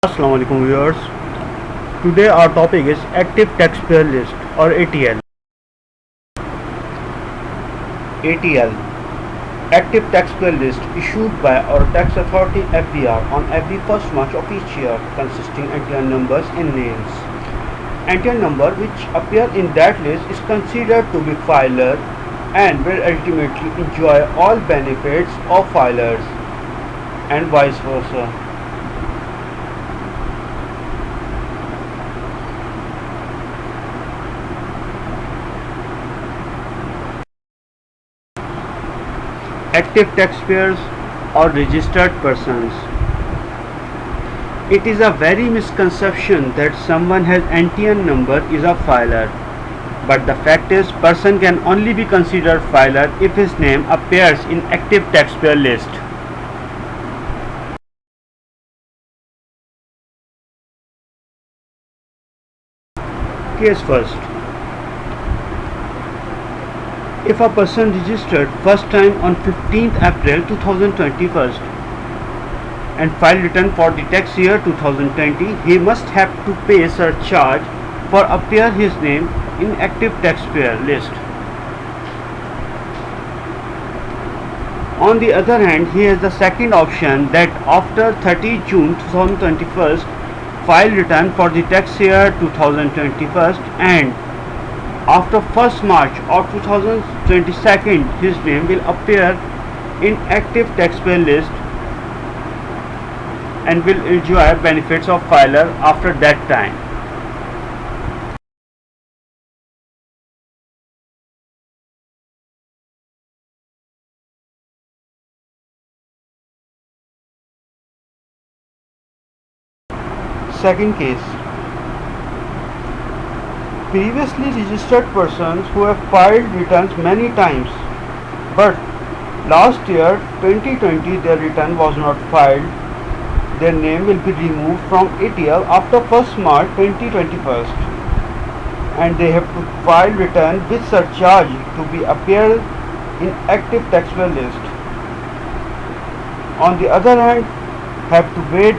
Assalamu alaikum viewers. Today our topic is Active Taxpayer List or ATL. ATL, Active Taxpayer List, issued by our tax authority FBR on every first March of each year, consisting NTN numbers and names. NTN number which appear in that list is considered to be filer and will ultimately enjoy all benefits of filers and vice versa. Active taxpayers or registered persons. It is a very misconception that someone has NTN number is a filer, but the fact is person can only be considered filer if his name appears in active taxpayer list. Case first. If a person registered first time on 15th April 2021 and filed return for the tax year 2020, he must have to pay surcharge for appear his name in active taxpayer list. On the other hand, he has the second option that after 30 June 2021 file return for the tax year 2021 and after 1st March of 2022 his name will appear in active taxpayer list and will enjoy benefits of filer after that time. Second case. Previously registered persons who have filed returns many times, but last year 2020 their return was not filed, their name will be removed from ATL after 1st March 2021 and they have to file return with surcharge to be appear in active taxpayer list. On the other hand, have to wait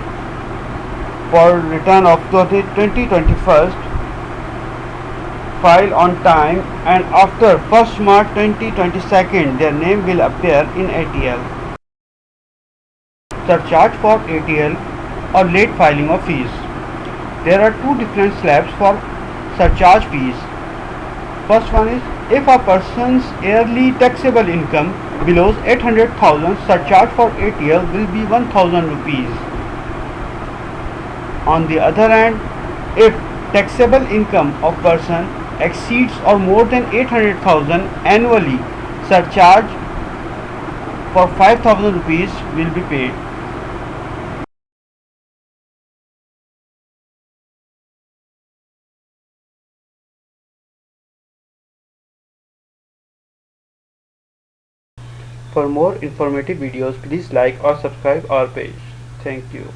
for return of 2021 file on time and after 1st March 2022 their name will appear in ATL. Surcharge for ATL or late filing of fees. There are two different slabs for surcharge fees. First one is if a person's yearly taxable income below 800,000, surcharge for ATL will be 1,000 rupees. On the other hand, if taxable income of person exceeds or more than 800,000 annually, surcharge for 5,000 rupees will be paid. For more informative videos, please like or subscribe our page. Thank you.